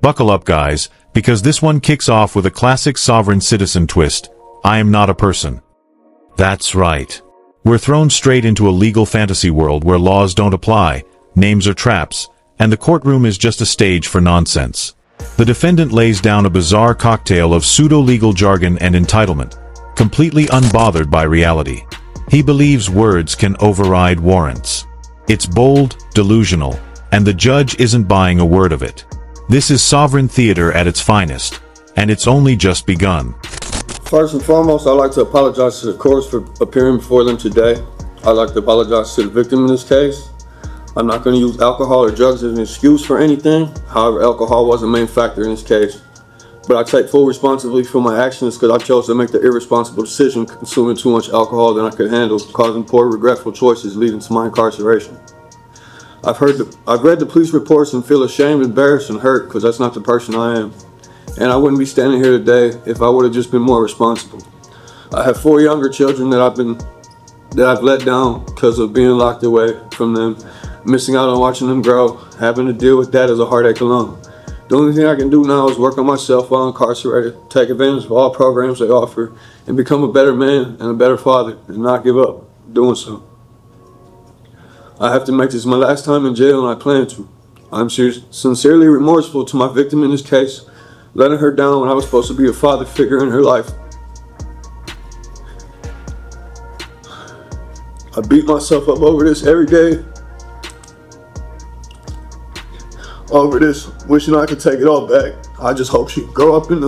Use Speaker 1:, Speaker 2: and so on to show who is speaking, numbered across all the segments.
Speaker 1: Buckle up, guys, because this one kicks off with a classic sovereign citizen twist. I am not a person. That's right. We're thrown straight into a legal fantasy world where laws don't apply, names are traps, and the courtroom is just a stage for nonsense. The defendant lays down a bizarre cocktail of pseudo-legal jargon and entitlement, completely unbothered by reality. He believes words can override warrants. It's bold, delusional, and the judge isn't buying a word of it. This is sovereign theater at its finest, and it's only just begun.
Speaker 2: First and foremost, I'd like to apologize to the courts for appearing before them today. I'd like to apologize to the victim in this case. I'm not going to use alcohol or drugs as an excuse for anything. However, alcohol was a main factor in this case. But I take full responsibility for my actions because I chose to make the irresponsible decision consuming too much alcohol than I could handle, causing poor, regretful choices leading to my incarceration. I've read the police reports and feel ashamed, embarrassed, and hurt because that's not the person I am. And I wouldn't be standing here today if I would have just been more responsible. I have 4 younger children that I've let down because of being locked away from them, missing out on watching them grow, having to deal with that as a heartache alone. The only thing I can do now is work on myself while incarcerated, take advantage of all programs they offer, and become a better man and a better father, and not give up doing so. I have to make this my last time in jail, and I plan to. I'm sincerely remorseful to my victim in this case, letting her down when I was supposed to be a father figure in her life. I beat myself up over this every day. Over this, wishing I could take it all back. I just hope she can grow up in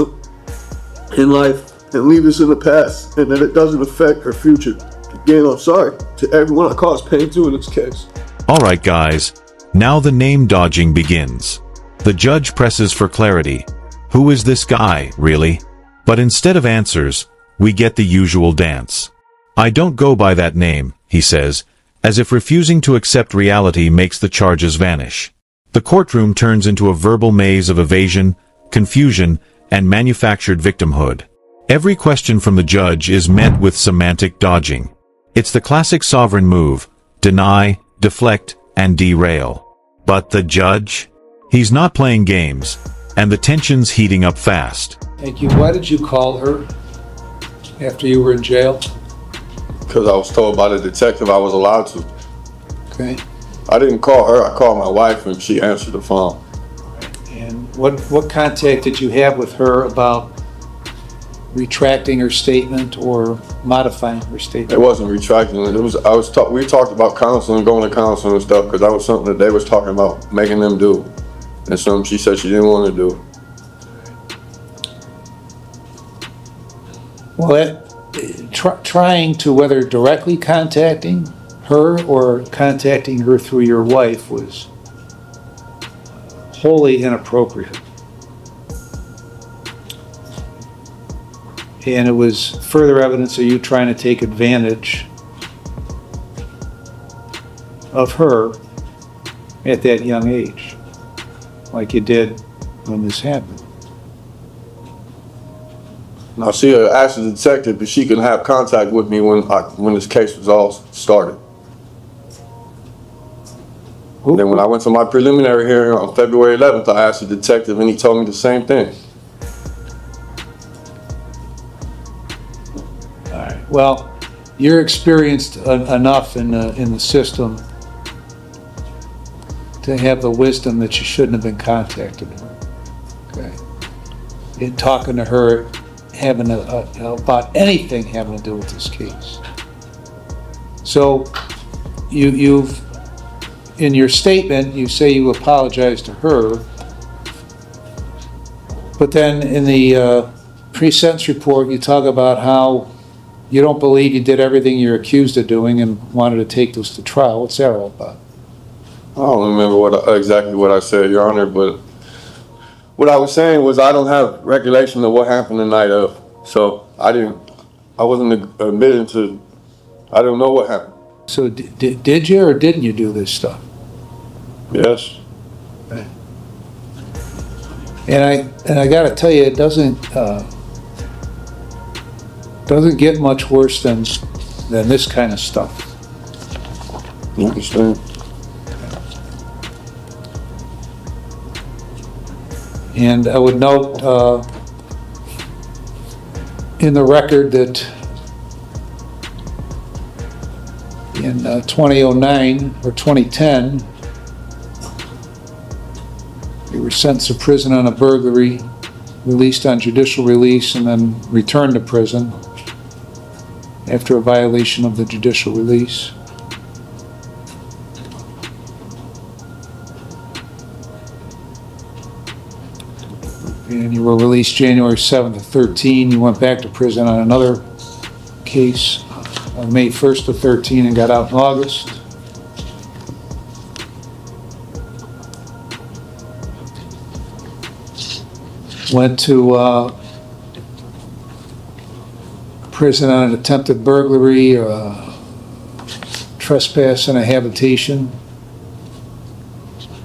Speaker 2: life and leave this in the past, and that it doesn't affect her future. Again, I'm sorry to everyone I caused pain to in this case.
Speaker 1: Alright guys, now the name dodging begins. The judge presses for clarity. Who is this guy, really? But instead of answers, we get the usual dance. I don't go by that name, he says, as if refusing to accept reality makes the charges vanish. The courtroom turns into a verbal maze of evasion, confusion, and manufactured victimhood. Every question from the judge is met with semantic dodging. It's the classic sovereign move: deny, deflect, and derail. But the judge? He's not playing games, and the tension's heating up fast.
Speaker 3: Thank you. Why did you call her after you were in jail?
Speaker 2: Because I was told by the detective I was allowed to.
Speaker 3: Okay.
Speaker 2: I didn't call her, I called my wife and she answered the phone.
Speaker 3: And what contact did you have with her about retracting her statement or modifying her statement?
Speaker 2: It wasn't retracting. We talked about counseling, going to counseling and stuff, because that was something that they was talking about making them do, and something she said she didn't want to do.
Speaker 3: Well, trying to, whether directly contacting her or contacting her through your wife, was wholly inappropriate. And it was further evidence of you trying to take advantage of her at that young age, like you did when this happened.
Speaker 2: Now she asked the detective if she could have contact with me when this case was all started. And then when I went to my preliminary hearing on February 11th, I asked the detective and he told me the same thing.
Speaker 3: All right. Well, you're experienced enough in the system to have the wisdom that you shouldn't have been contacting her. Okay. In talking to her, having about anything having to do with this case. So you've in your statement, you say you apologize to her, but then in the pre-sentence report, you talk about how you don't believe you did everything you're accused of doing and wanted to take this to trial. What's that all about?
Speaker 2: I don't remember exactly what I said, Your Honor, but what I was saying was I don't have recollection of what happened the night of, so I wasn't admitting to, I don't know what happened.
Speaker 3: So did you or didn't you do this stuff?
Speaker 2: Yes.
Speaker 3: Okay. And I got to tell you, it doesn't get much worse than this kind of stuff.
Speaker 2: I understand.
Speaker 3: And I would note in the record that in 2009 or 2010, they were sentenced to prison on a burglary, released on judicial release, and then returned to prison after a violation of the judicial release. And you were released January 7th of 13. You went back to prison on another case on May 1st of 13 and got out in August. Went to prison on an attempted burglary, trespass and a habitation,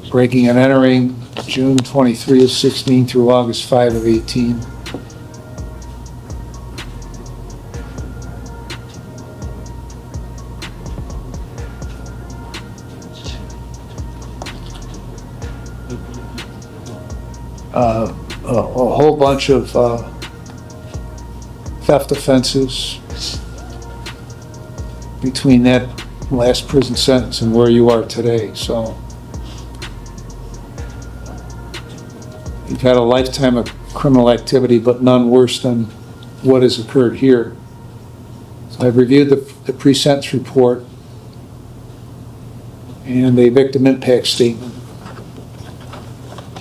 Speaker 3: breaking and entering, June 23 of 16 through August 5 of 18. A whole bunch of theft offenses between that last prison sentence and where you are today. So you've had a lifetime of criminal activity, but none worse than what has occurred here. So I've reviewed the pre-sentence report and a victim impact statement.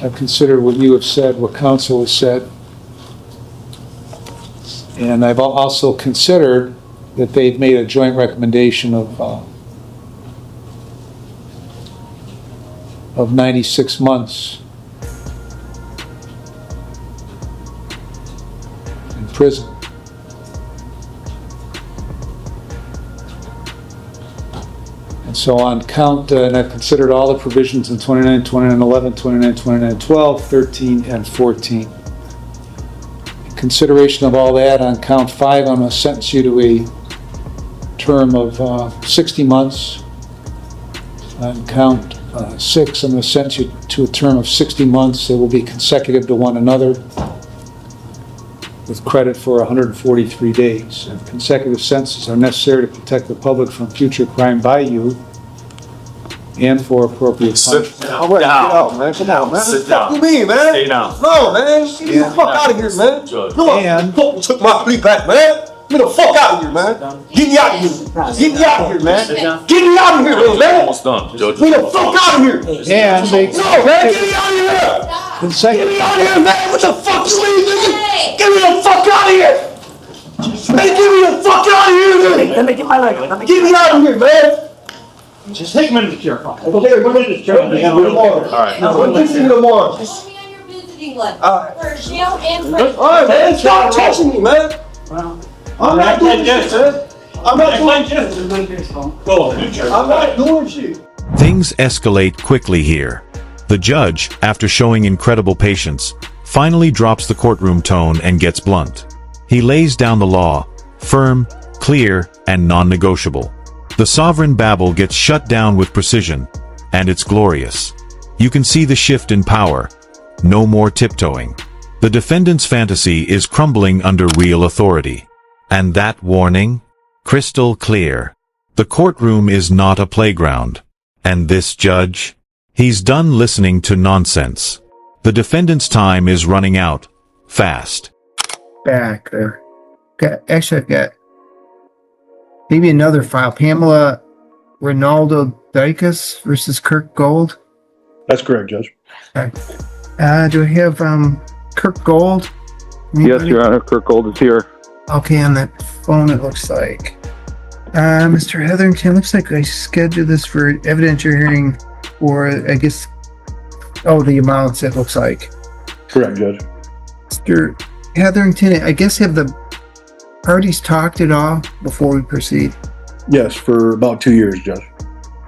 Speaker 3: I've considered what you have said, what counsel has said, and I've also considered that they've made a joint recommendation of 96 months in prison. And so on count, and I've considered all the provisions in 29, 29, 11, 29, 29, 12, 13, and 14. In consideration of all that, on count 5, I'm going to sentence you to a term of 60 months. On count 6, I'm going to sentence you to a term of 60 months. They will be consecutive to one another with credit for 143 days. And consecutive sentences are necessary to protect the public from future crime by you and for appropriate punishment.
Speaker 2: All right, get out, man. Come on, man.
Speaker 4: Sit
Speaker 2: What
Speaker 4: down.
Speaker 2: you mean, man?
Speaker 4: Stay down.
Speaker 2: No, man. Get me the fuck out of here, man.
Speaker 4: Judge.
Speaker 2: Come on.
Speaker 3: And-
Speaker 2: Fuck, took my plea back, man. Get me the fuck out of here, man. Get me out of here. Get me out of here, man. Get me out of here, man.
Speaker 4: Almost done, Judge.
Speaker 2: Get me the fuck out of here.
Speaker 3: And they
Speaker 2: No, man. Get me out of here. Get me
Speaker 3: consecutive,
Speaker 2: out of here, man. What the fuck you mean, nigga? Get me the fuck out of here. Man, get me the fuck out of here, man.
Speaker 5: Let me get my leg.
Speaker 2: Get me out of here, man.
Speaker 5: Just take him into the chair.
Speaker 2: Okay, we're in the chair.
Speaker 4: All right.
Speaker 2: We're kissing tomorrow.
Speaker 6: Put me on your visiting list
Speaker 2: Alright.
Speaker 6: for jail and prison.
Speaker 2: All right, man. Stop touching me, man.
Speaker 5: Well,
Speaker 2: I'm not doing this, man. I'm not doing
Speaker 5: Go.
Speaker 2: I'm not doing shit.
Speaker 1: Things escalate quickly here. The judge, after showing incredible patience, finally drops the courtroom tone and gets blunt. He lays down the law, firm, clear, and non-negotiable. The sovereign babble gets shut down with precision, and it's glorious. You can see the shift in power. No more tiptoeing. The defendant's fantasy is crumbling under real authority. And that warning? Crystal clear. The courtroom is not a playground. And this judge? He's done listening to nonsense. The defendant's time is running out. Fast.
Speaker 7: Back there. Actually, I've got maybe another file. Pamela Ronaldo Dicus versus Kirk Gold.
Speaker 8: That's correct, Judge.
Speaker 7: Do I have Kirk Gold?
Speaker 9: Yes, Your Honor. Kirk Gold is here.
Speaker 7: Okay, on that phone it looks like. Mr. Hetherington, looks like I scheduled this for evidentiary hearing for, I guess, the amounts it looks like.
Speaker 8: Correct, Judge.
Speaker 7: Mr. Hetherington, I guess have the parties talked at all before we proceed?
Speaker 8: Yes, for about 2 years, Judge.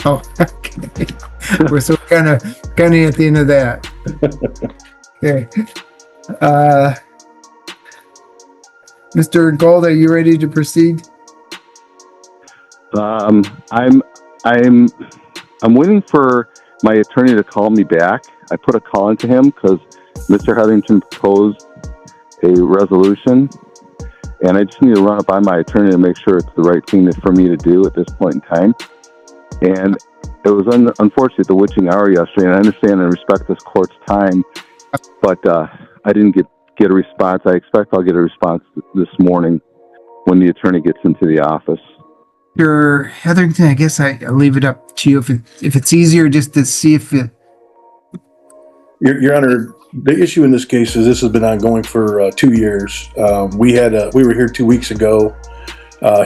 Speaker 7: Oh, okay. We're so kind of at the end of that. Okay. Mr. Gold, are you ready to proceed?
Speaker 9: I'm waiting for my attorney to call me back. I put a call into him because Mr. Hetherington proposed a resolution, and I just need to run it by my attorney to make sure it's the right thing for me to do at this point in time. And it was unfortunate the witching hour yesterday, and I understand and respect this court's time, but I didn't get a response. I expect I'll get a response this morning when the attorney gets into the office.
Speaker 7: Mr. Hetherington, I guess I'll leave it up to you if it's easier just to see if it.
Speaker 8: Your Honor, the issue in this case is this has been ongoing for 2 years. We were here 2 weeks ago.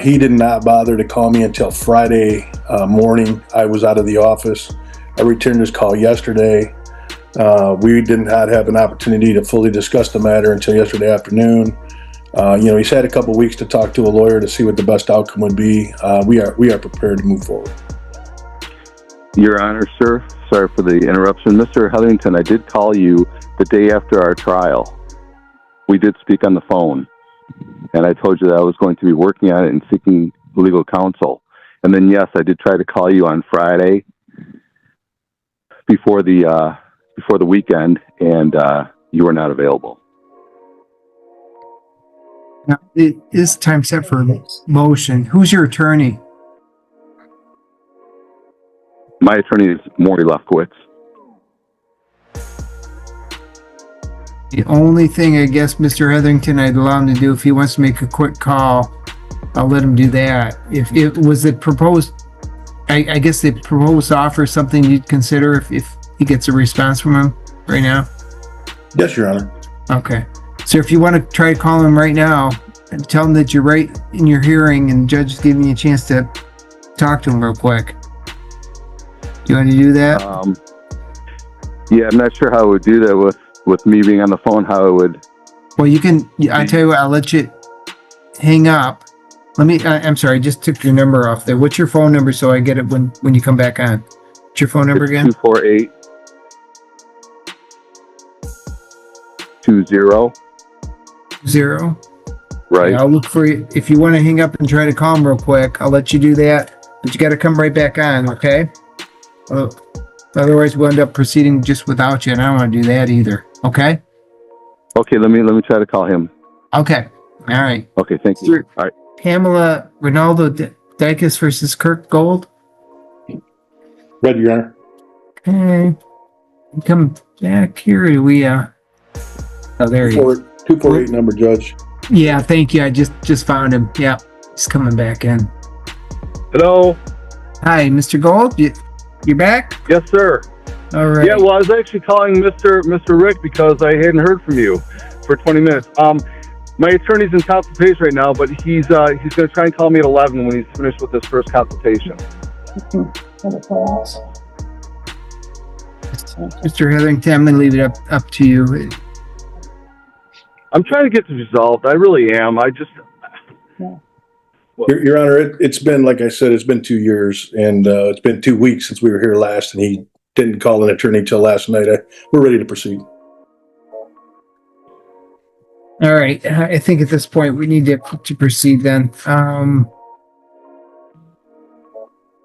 Speaker 8: He did not bother to call me until Friday morning. I was out of the office. I returned his call yesterday. We did not have an opportunity to fully discuss the matter until yesterday afternoon. He's had a couple weeks to talk to a lawyer to see what the best outcome would be. We are prepared to move forward.
Speaker 9: Your Honor, sir, sorry for the interruption. Mr. Hetherington, I did call you the day after our trial. We did speak on the phone, and I told you that I was going to be working on it and seeking legal counsel. And then, yes, I did try to call you on Friday before the weekend, and you were not available.
Speaker 7: Now, it is time set for a motion. Who's your attorney?
Speaker 9: My attorney is Maury Lefkowitz.
Speaker 7: The only thing I guess Mr. Hetherington I'd allow him to do if he wants to make a quick call, I'll let him do that. If it was the proposed, I guess the proposed offer is something you'd consider if he gets a response from him right now?
Speaker 8: Yes, Your Honor.
Speaker 7: Okay. So if you want to try to call him right now and tell him that you're right in your hearing and the judge is giving you a chance to talk to him real quick. Do you want to do that?
Speaker 9: Yeah, I'm not sure how I would do that with me being on the phone, how I would.
Speaker 7: Well, you can, I tell you what, I'll let you hang up. I'm sorry, I just took your number off there. What's your phone number so I get it when you come back on? What's your phone number again?
Speaker 9: 248 20.
Speaker 7: 0.
Speaker 9: Right.
Speaker 7: Yeah, I'll look for you. If you want to hang up and try to call him real quick, I'll let you do that. But you got to come right back on, okay? Otherwise, we'll end up proceeding just without you, and I don't want to do that either. Okay?
Speaker 9: Okay, let me try to call him.
Speaker 7: Okay. All right.
Speaker 9: Okay, thank you. All right.
Speaker 7: Pamela Ronaldo Dicus versus Kirk Gold.
Speaker 8: Ready, Your Honor.
Speaker 7: Okay. Come back here. Do we? Oh, there he is.
Speaker 8: 248 number, Judge.
Speaker 7: Yeah, thank you. I just found him. Yeah, he's coming back in.
Speaker 4: Hello.
Speaker 7: Hi, Mr. Gold. You're back?
Speaker 4: Yes, sir.
Speaker 7: All right.
Speaker 4: Yeah, well, I was actually calling Mr. Rick because I hadn't heard from you for 20 minutes. My attorney's in consultation right now, but he's going to try and call me at 11 when he's finished with his first consultation.
Speaker 7: Mr. Hetherington, I'm going to leave it up to you.
Speaker 4: I'm trying to get this resolved. I really am.
Speaker 8: Your Honor, it's been, like I said, it's been 2 years, and it's been 2 weeks since we were here last, and he didn't call an attorney till last night. We're ready to proceed.
Speaker 7: All right. I think at this point we need to proceed then.
Speaker 4: Can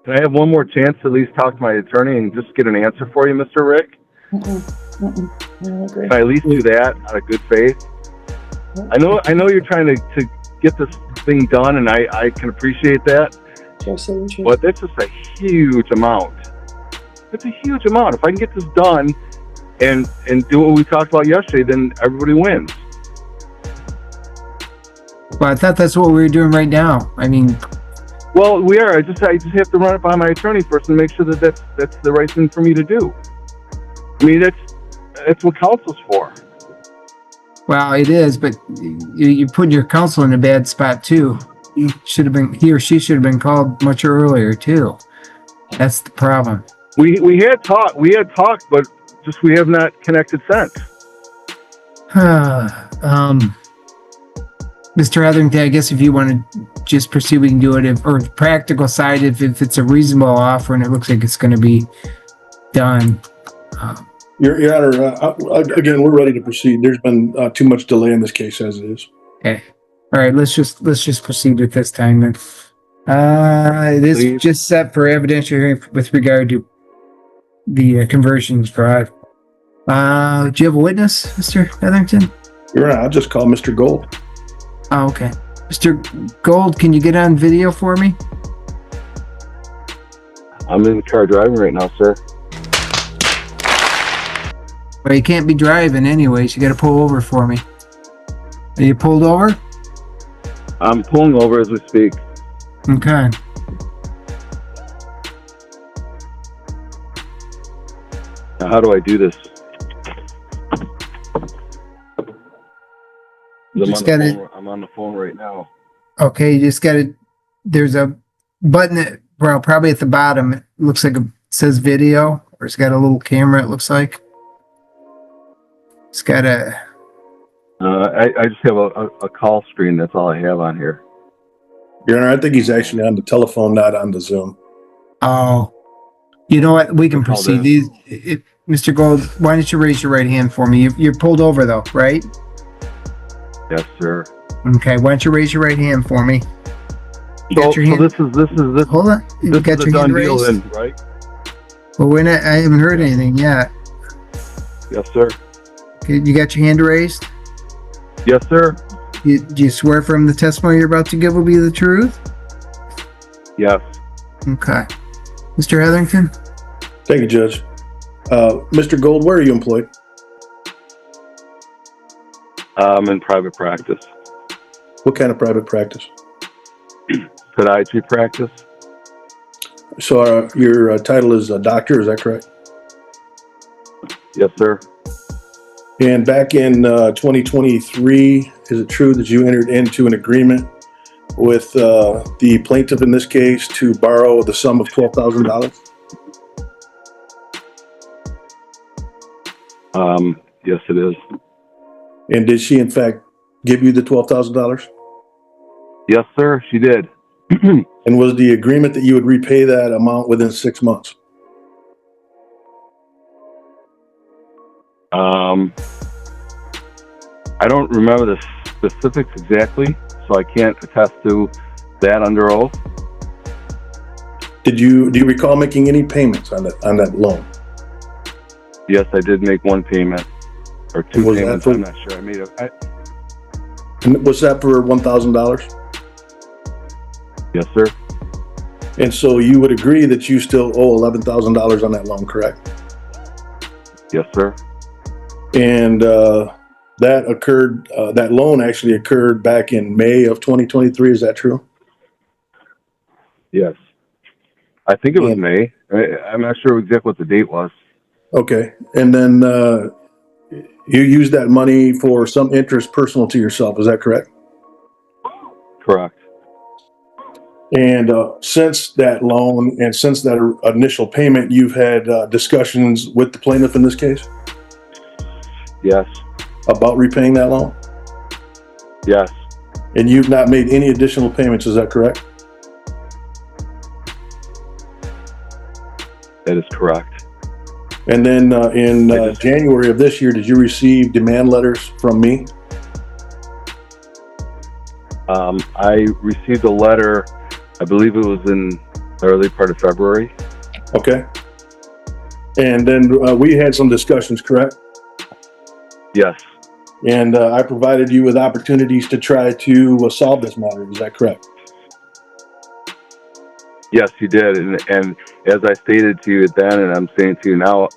Speaker 4: I have one more chance to at least talk to my attorney and just get an answer for you, Mr. Rick? Can I at least do that out of good faith? I know you're trying to get this thing done, and I can appreciate that. But that's just a huge amount. It's a huge amount. If I can get this done and do what we talked about yesterday, then everybody wins.
Speaker 7: Well, I thought that's what we were doing right now. I mean,
Speaker 4: well, we are. I just have to run it by my attorney first and make sure that that's the right thing for me to do. I mean, that's what counsel's for.
Speaker 7: well, it is, but you put your counsel in a bad spot too. He or she should have been called much earlier too. That's the problem.
Speaker 4: We had talked, but just we have not connected since.
Speaker 7: Mr. Hetherington, I guess if you want to just proceed, we can do it. Or the practical side, if it's a reasonable offer and it looks like it's going to be done.
Speaker 8: Your Honor, again, we're ready to proceed. There's been too much delay in this case as it is.
Speaker 7: Okay. All right. Let's just proceed with this time then. It is
Speaker 4: Please.
Speaker 7: just set for evidentiary hearing with regard to the conversions fraud. Do you have a witness, Mr. Hetherington?
Speaker 8: Your Honor, I'll just call Mr. Gold.
Speaker 7: Oh, okay. Mr. Gold, can you get on video for me?
Speaker 4: I'm in the car driving right now, sir.
Speaker 7: Well, you can't be driving anyways. You gotta pull over for me. Are you pulled over?
Speaker 4: I'm pulling over as we speak.
Speaker 7: Okay.
Speaker 4: Now, how do I do this? I'm on the phone right now.
Speaker 7: Okay, you just gotta, there's a button that, well, probably at the bottom, it looks like it says video, or it's got a little camera, it looks like. It's got a,
Speaker 4: I just have a call screen. That's all I have on here.
Speaker 8: Your Honor, I think he's actually on the telephone, not on the Zoom.
Speaker 7: oh, you know what, we can
Speaker 4: Call
Speaker 7: proceed. Mr. Gold, why don't you raise your right hand for me? You're pulled over though, right?
Speaker 4: Yes, sir.
Speaker 7: Okay, why don't you raise your right hand for me? You got your hand?
Speaker 4: this is
Speaker 7: Hold on, you
Speaker 4: this
Speaker 7: got
Speaker 4: is a
Speaker 7: your hand
Speaker 4: done deal
Speaker 7: raised?
Speaker 4: then, right?
Speaker 7: Well, we're not, I haven't heard anything yet.
Speaker 4: Yes, sir.
Speaker 7: Okay, you got your hand raised?
Speaker 4: Yes, sir.
Speaker 7: Do you swear from the testimony you're about to give will be the truth?
Speaker 4: Yes.
Speaker 7: Okay. Mr. Hetherington?
Speaker 8: Thank you, Judge. Mr. Gold, where are you employed?
Speaker 4: I'm in private practice.
Speaker 8: What kind of private practice?
Speaker 4: Podiatry practice.
Speaker 8: So your title is a doctor, is that correct?
Speaker 4: Yes, sir.
Speaker 8: And back in 2023, is it true that you entered into an agreement with the plaintiff in this case to borrow the sum of $12,000?
Speaker 4: Yes, it is.
Speaker 8: And did she in fact give you the $12,000?
Speaker 4: Yes, sir. She did.
Speaker 8: And was the agreement that you would repay that amount within 6 months?
Speaker 4: I don't remember the specifics exactly, so I can't attest to that under oath.
Speaker 8: Do you recall making any payments on that loan?
Speaker 4: Yes, I did make one payment or two
Speaker 8: Was that
Speaker 4: payments.
Speaker 8: for-
Speaker 4: I'm not sure.
Speaker 8: And was that for $1,000?
Speaker 4: Yes, sir.
Speaker 8: And so you would agree that you still owe $11,000 on that loan, correct?
Speaker 4: Yes, sir.
Speaker 8: And that occurred. That loan actually occurred back in May of 2023. Is that true?
Speaker 4: Yes. I think it was May. I'm not sure exactly what the date was.
Speaker 8: Okay. And then you used that money for some interest personal to yourself. Is that correct?
Speaker 4: Correct.
Speaker 8: And since that loan and since that initial payment, you've had discussions with the plaintiff in this case
Speaker 4: Yes.
Speaker 8: about repaying that loan?
Speaker 4: Yes.
Speaker 8: And you've not made any additional payments. Is that correct?
Speaker 4: That is correct.
Speaker 8: And then in January of this year, did you receive demand letters from me?
Speaker 4: I received a letter, I believe it was in the early part of February.
Speaker 8: Okay. And then we had some discussions, correct?
Speaker 4: Yes.
Speaker 8: And I provided you with opportunities to try to solve this matter. Is that correct?
Speaker 4: Yes, you did. And as I stated to you then, and I'm saying to you now,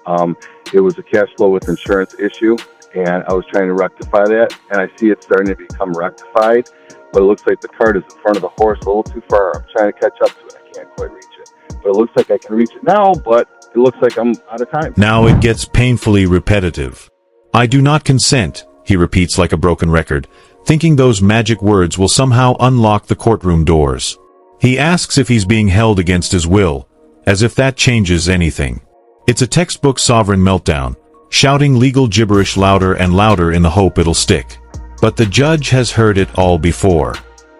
Speaker 4: it was a cash flow with insurance issue, and I was trying to rectify that, and I see it starting to become rectified, but it looks like the cart is in front of the horse a little too far. I'm trying to catch up to it. I can't quite reach it. But it looks like I can reach it now, but it looks like I'm out of time.
Speaker 1: Now it gets painfully repetitive. I do not consent, he repeats like a broken record, thinking those magic words will somehow unlock the courtroom doors. He asks if he's being held against his will, as if that changes anything. It's a textbook sovereign meltdown, shouting legal gibberish louder and louder in the hope it'll stick. But the judge has heard it all before.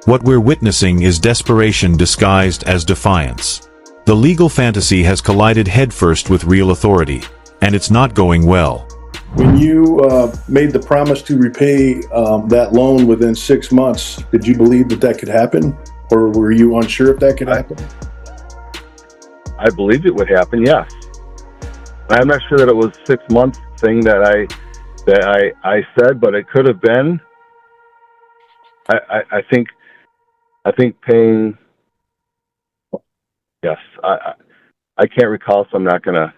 Speaker 1: What we're witnessing is desperation disguised as defiance. The legal fantasy has collided headfirst with real authority, and it's not going well.
Speaker 8: When you made the promise to repay that loan within 6 months, did you believe that that could happen? Or were you unsure if that could happen?
Speaker 4: I believe it would happen, yes. I'm not sure that it was 6 months thing that I said, but it could have been. I think paying. Yes, I can't recall, so I'm not gonna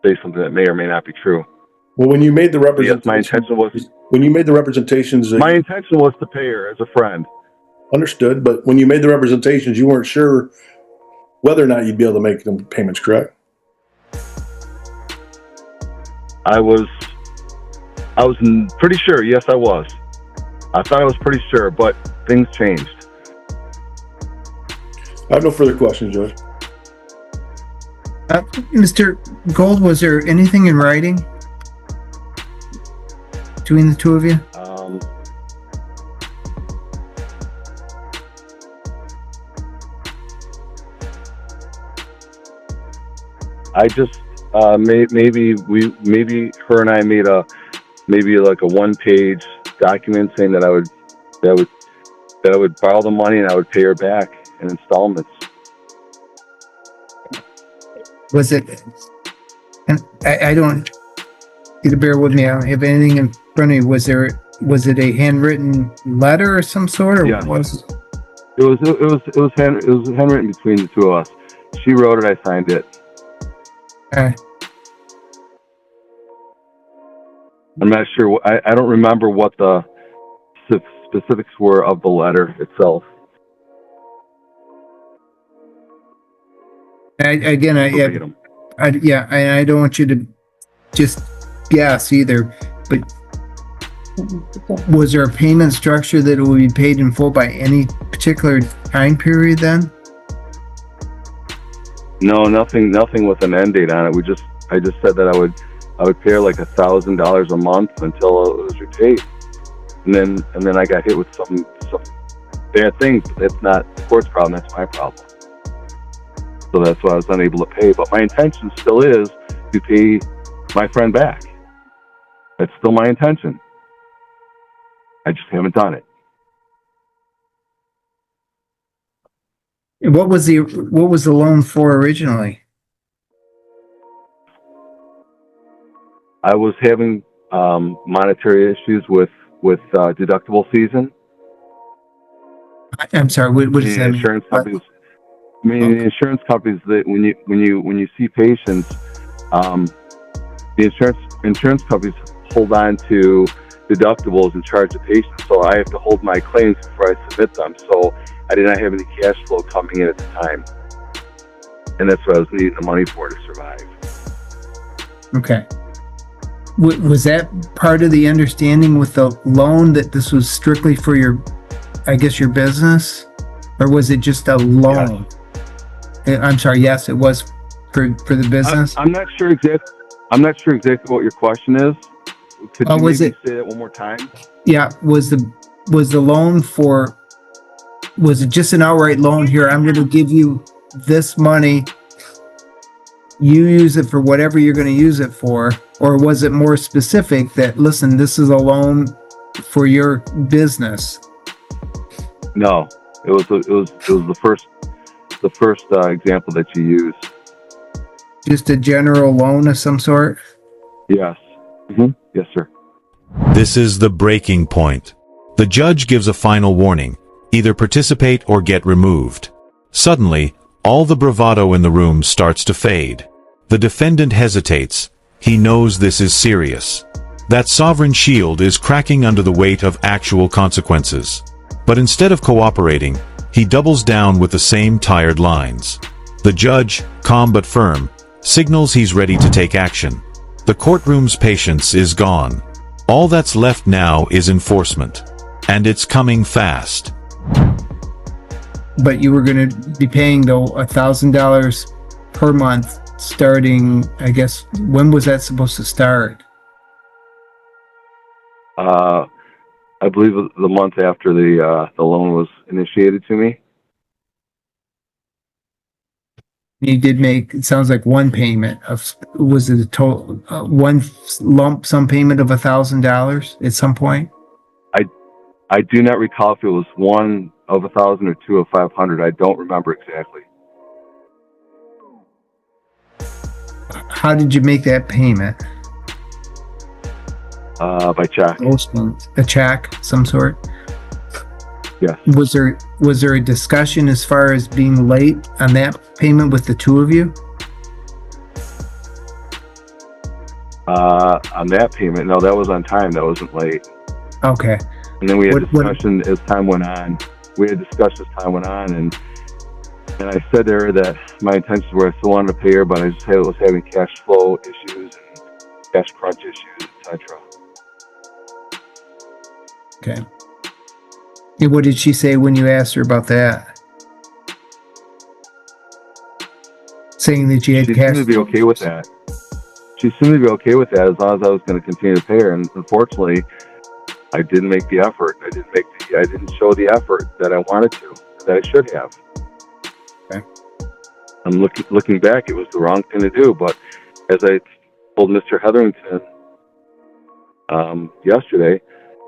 Speaker 4: say something that may or may not be true.
Speaker 8: Well, when you made the
Speaker 4: Yes, my intention was.
Speaker 8: when you made the representations,
Speaker 4: My intention was to pay her as a friend.
Speaker 8: understood, but when you made the representations, you weren't sure whether or not you'd be able to make the payments, correct?
Speaker 4: I was pretty sure. Yes, I was. I thought I was pretty sure, but things changed.
Speaker 8: I have no further questions, Judge.
Speaker 7: Mr. Gold, was there anything in writing between the two of you?
Speaker 4: I just maybe her and I made like a 1-page document saying that I would borrow the money and I would pay her back in installments.
Speaker 7: Was it, and I don't, you to bear with me, I don't have anything in front of me. Was it a handwritten letter of some sort, or
Speaker 4: Yes.
Speaker 7: was
Speaker 4: It was handwritten between the two of us. She wrote it, I signed it.
Speaker 7: Okay.
Speaker 4: I'm not sure. I don't remember what the specifics were of the letter itself.
Speaker 7: I
Speaker 4: Verbatim.
Speaker 7: I don't want you to just guess either, but was there a payment structure that it would be paid in full by any particular time period then?
Speaker 4: No, nothing with an end date on it. I just said that I would pay her like $1,000 a month until it was repaid, and then I got hit with some bad things. But that's not the court's problem. That's my problem. So that's why I was unable to pay. But my intention still is to pay my friend back. That's still my intention. I just haven't done it.
Speaker 7: What was the loan for originally?
Speaker 4: I was having monetary issues with deductible season.
Speaker 7: I'm sorry. What does
Speaker 4: The
Speaker 7: that mean?
Speaker 4: insurance companies. I mean,
Speaker 7: Okay.
Speaker 4: the insurance companies that when you see patients, the insurance companies hold on to deductibles and charge the patient. So I have to hold my claims before I submit them. So I did not have any cash flow coming in at the time, and that's what I was needing the money for to survive.
Speaker 7: Okay. Was that part of the understanding with the loan that this was strictly for your business, or was it just a loan? I'm sorry. Yes, it was for the business.
Speaker 4: I'm not sure exactly what your question is. Could you maybe say that one more time?
Speaker 7: Yeah. Was the loan for? Was it just an outright loan? Here, I'm going to give you this money. You use it for whatever you're going to use it for, or was it more specific that, listen, this is a loan for your business?
Speaker 4: No, it was the first example that you used.
Speaker 7: Just a general loan of some sort?
Speaker 4: Yes. Mm-hmm. Yes, sir.
Speaker 1: This is the breaking point. The judge gives a final warning. Either participate or get removed. Suddenly, all the bravado in the room starts to fade. The defendant hesitates. He knows this is serious. That sovereign shield is cracking under the weight of actual consequences. But instead of cooperating, he doubles down with the same tired lines. The judge, calm but firm, signals he's ready to take action. The courtroom's patience is gone. All that's left now is enforcement. And it's coming fast.
Speaker 7: But you were going to be paying, though, $1,000 per month starting, I guess, when was that supposed to start?
Speaker 4: I believe the month after the loan was initiated to me.
Speaker 7: You did make, it sounds like one payment of, was it a total, one lump sum payment of $1,000 at some point?
Speaker 4: I do not recall if it was one of 1,000 or two of 500. I don't remember exactly.
Speaker 7: how did you make that payment?
Speaker 4: By check.
Speaker 7: A check, some sort?
Speaker 4: Yes.
Speaker 7: Was there a discussion as far as being late on that payment with the two of you?
Speaker 4: On that payment, no, that was on time. That wasn't late.
Speaker 7: Okay.
Speaker 4: And then we had discussion as time went on. And I said to her that my intentions were I still wanted to pay her, but I just was having cash flow issues and cash crunch issues, etc.
Speaker 7: Okay. And what did she say when you asked her about that? Saying that you had
Speaker 4: She
Speaker 7: cash.
Speaker 4: seemed to be okay with that. She seemed to be okay with that as long as I was going to continue to pay her. And unfortunately, I didn't make the effort. I didn't show the effort that I wanted to, that I should have.
Speaker 7: Okay.
Speaker 4: I'm looking back, it was the wrong thing to do. But as I told Mr. Hetherington yesterday,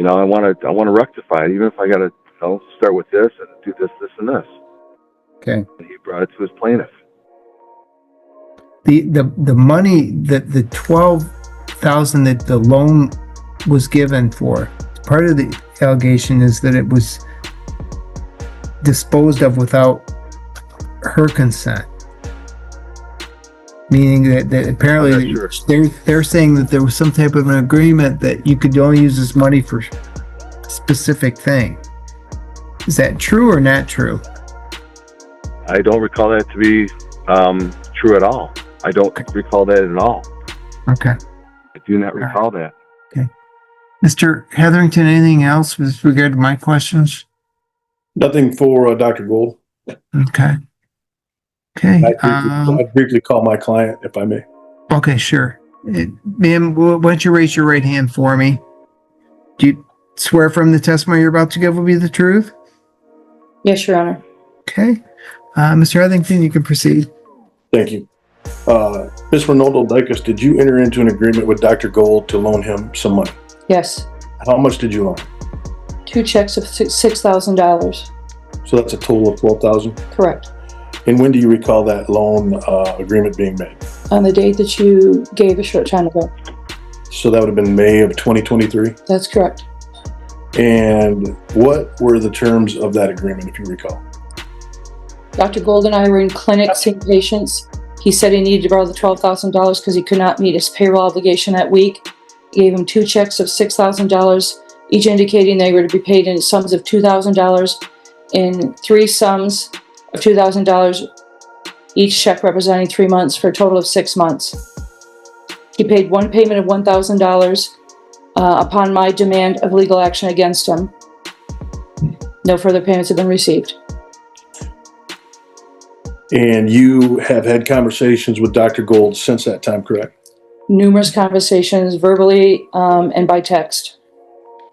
Speaker 4: I want to rectify it, even if I got to start with this and do this, and this.
Speaker 7: Okay.
Speaker 4: And he brought it to his plaintiff.
Speaker 7: The money that the $12,000 that the loan was given for, part of the allegation is that it was disposed of without her consent. Meaning that apparently they're saying that there was some type of an agreement that you could only use this money for a specific thing. Is that true or not true?
Speaker 4: I don't recall that to be true at all. I don't recall that at all.
Speaker 7: Okay.
Speaker 4: I do not recall that.
Speaker 7: Okay. Mr. Hetherington, anything else with regard to my questions?
Speaker 8: Nothing for Dr. Gould.
Speaker 7: Okay. Okay.
Speaker 8: I'd briefly call my client, if I may.
Speaker 7: Okay, sure. Ma'am, why don't you raise your right hand for me? Do you swear from the testimony you're about to give will be the truth?
Speaker 10: Yes, Your Honor.
Speaker 7: Okay. Mr. Hetherington, you can proceed.
Speaker 8: Thank you. Ms. Ronaldo Dicus, did you enter into an agreement with Dr. Gould to loan him some money?
Speaker 10: Yes.
Speaker 8: How much did you loan?
Speaker 10: 2 checks of $6,000.
Speaker 8: So that's a total of $12,000?
Speaker 10: Correct.
Speaker 8: And when do you recall that loan agreement being made?
Speaker 10: On the date that you gave a short time ago.
Speaker 8: So that would have been May of 2023?
Speaker 10: That's correct.
Speaker 8: And what were the terms of that agreement, if you recall?
Speaker 10: Dr. Gould and I were in clinic seeing patients. He said he needed to borrow the $12,000 because he could not meet his payroll obligation that week. He gave him 2 checks of $6,000, each indicating they were to be paid in sums of $2,000 in 3 sums of $2,000, each check representing 3 months for a total of 6 months. He paid 1 payment of $1,000 upon my demand of legal action against him. No further payments have been received.
Speaker 8: And you have had conversations with Dr. Gould since that time, correct?
Speaker 10: Numerous conversations, verbally and by text.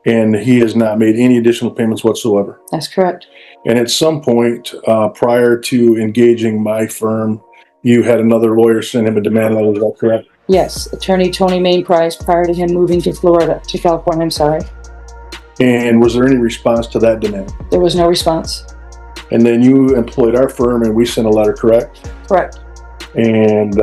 Speaker 8: And he has not made any additional payments whatsoever?
Speaker 10: That's correct.
Speaker 8: And at some point, prior to engaging my firm, you had another lawyer send him a demand letter, is that correct?
Speaker 10: Yes, attorney Tony Mainprice, prior to him moving to California, I'm sorry.
Speaker 8: And was there any response to that demand?
Speaker 10: There was no response.
Speaker 8: And then you employed our firm and we sent a letter, correct?
Speaker 10: Correct.
Speaker 8: And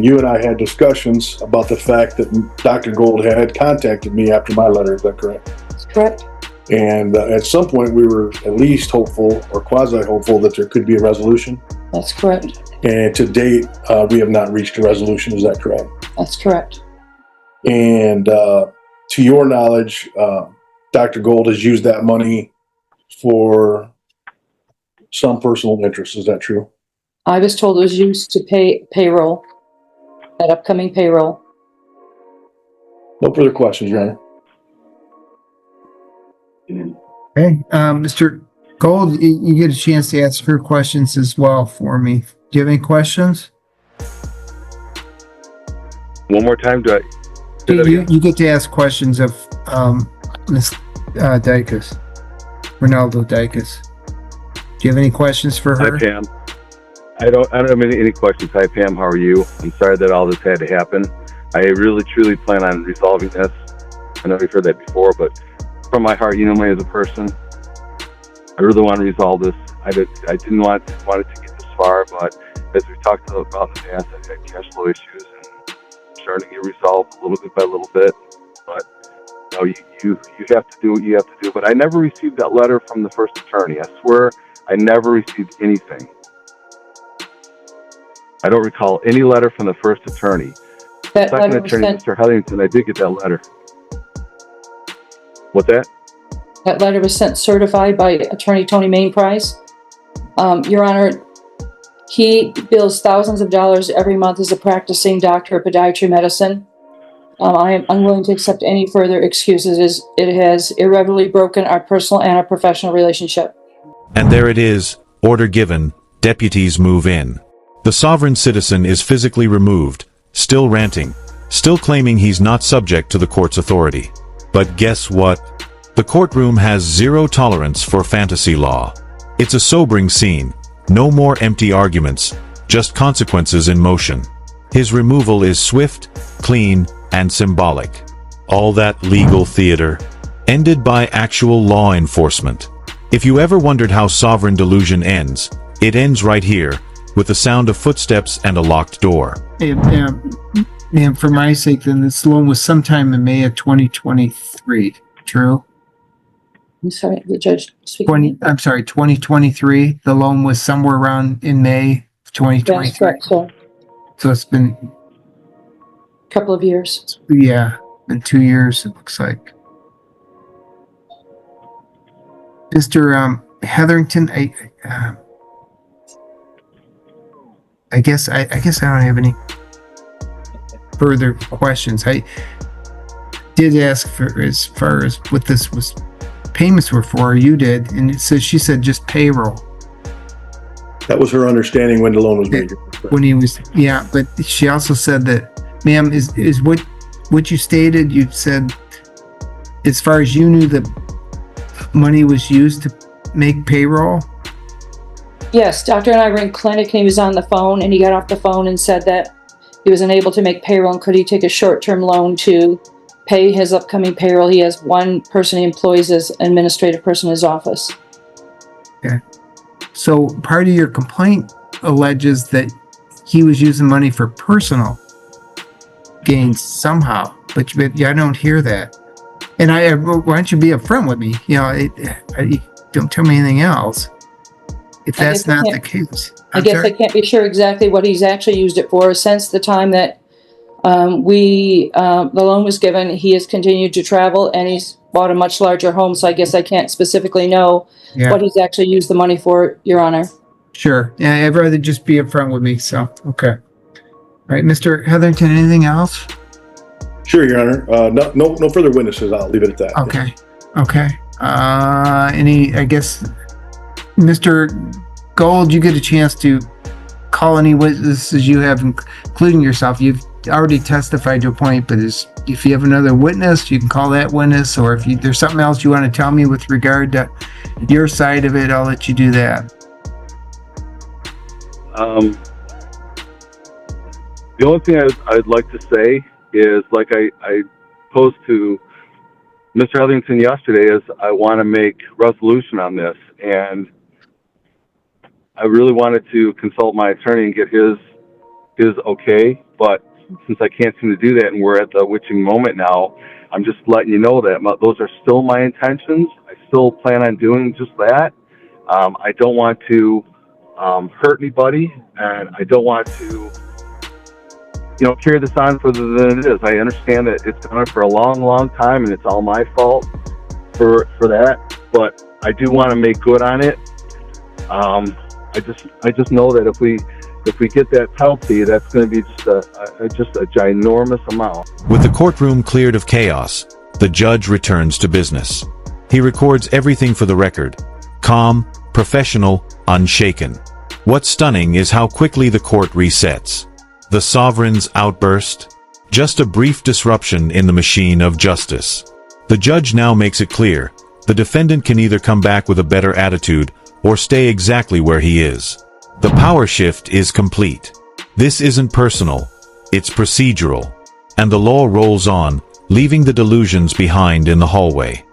Speaker 8: you and I had discussions about the fact that Dr. Gould had contacted me after my letter, is that correct?
Speaker 10: That's correct.
Speaker 8: And at some point we were at least hopeful or quasi-hopeful that there could be a resolution.
Speaker 10: That's correct.
Speaker 8: And to date, we have not reached a resolution, is that correct?
Speaker 10: That's correct.
Speaker 8: And to your knowledge, Dr. Gould has used that money for some personal interest, is that true?
Speaker 10: I was told it was used to pay payroll, that upcoming payroll.
Speaker 8: No further questions, Your Honor.
Speaker 7: Okay. Mr. Gould, you get a chance to ask her questions as well for me. Do you have any questions?
Speaker 4: One more time,
Speaker 7: You get to ask questions of Ms. Dicus, Ronaldo Dicus. Do you have any questions for her?
Speaker 4: Hi, Pam. I don't have any questions. Hi, Pam. How are you? I'm sorry that all this had to happen. I really, truly plan on resolving this. I know you've heard that before, but from my heart, you know me as a person. I really want to resolve this. I didn't want it to get this far, but as we talked about in the past, I've had cash flow issues, and starting to get resolved a little bit by little bit. But you have to do what you have to do. But I never received that letter from the first attorney. I swear I never received anything. I don't recall any letter from the first attorney.
Speaker 10: That
Speaker 4: Second
Speaker 10: letter was
Speaker 4: attorney,
Speaker 10: sent,
Speaker 4: Mr. Hetherington, I did get that letter. What's that?
Speaker 10: that letter was sent certified by Attorney Tony Mainprice. Your Honor, he bills thousands of dollars every month as a practicing doctor of podiatry medicine. I am unwilling to accept any further excuses as it has irreparably broken our personal and our professional relationship.
Speaker 1: And there it is, order given, deputies move in. The sovereign citizen is physically removed, still ranting, still claiming he's not subject to the court's authority. But guess what? The courtroom has zero tolerance for fantasy law. It's a sobering scene. No more empty arguments, just consequences in motion. His removal is swift, clean, and symbolic. All that legal theater ended by actual law enforcement. If you ever wondered how sovereign delusion ends, it ends right here, with the sound of footsteps and a locked door.
Speaker 7: And for my sake, then this loan was sometime in May of 2023. True?
Speaker 10: I'm sorry, the judge speaking.
Speaker 7: 2023. The loan was somewhere around in May of 2023.
Speaker 10: That's correct, sir.
Speaker 7: So it's been,
Speaker 10: Couple of years.
Speaker 7: yeah, been 2 years, it looks like. Mr. Hetherington, I guess I don't have any further questions. I did ask for as far as what this was payments were for. You did, and it says she said just payroll.
Speaker 8: That was her understanding when the loan was made.
Speaker 7: When he was, yeah, but she also said that, ma'am, is what you stated. You said as far as you knew, the money was used to make payroll.
Speaker 10: Yes, Dr. and I were in clinic and he was on the phone and he got off the phone and said that he was unable to make payroll and could he take a short-term loan to pay his upcoming payroll. He has one person he employs as administrative person in his office.
Speaker 7: Okay. So part of your complaint alleges that he was using money for personal gains somehow, but I don't hear that. And why don't you be upfront with me? You know, don't tell me anything else if that's not the case.
Speaker 10: I guess I can't be sure exactly what he's actually used it for. Since the time that the loan was given, he has continued to travel and he's bought a much larger home. So I guess I can't specifically know what he's actually used the money for, Your Honor.
Speaker 7: Sure. Yeah, I'd rather just be upfront with me. So, okay. All right, Mr. Hetherington, anything else?
Speaker 8: Sure, Your Honor. No further witnesses. I'll leave it at that.
Speaker 7: Okay. Okay. I guess, Mr. Gold, you get a chance to call any witnesses you have, including yourself. You've already testified to a point, but if you have another witness, you can call that witness, or if there's something else you want to tell me with regard to your side of it, I'll let you do that.
Speaker 4: The only thing I'd like to say is, like I posed to Mr. Hetherington yesterday, is I want to make resolution on this, and I really wanted to consult my attorney and get his okay, but since I can't seem to do that and we're at the witching moment now, I'm just letting you know that those are still my intentions. I still plan on doing just that. I don't want to hurt anybody, and I don't want to carry this on further than it is. I understand that it's gone on for a long, long time and it's all my fault for that, but I do want to make good on it. I just know that if we get that penalty, that's going to be just a ginormous amount.
Speaker 1: With the courtroom cleared of chaos, the judge returns to business. He records everything for the record. Calm, professional, unshaken. What's stunning is how quickly the court resets. The sovereign's outburst? Just a brief disruption in the machine of justice. The judge now makes it clear, the defendant can either come back with a better attitude or stay exactly where he is. The power shift is complete. This isn't personal, it's procedural. And the law rolls on, leaving the delusions behind in the hallway.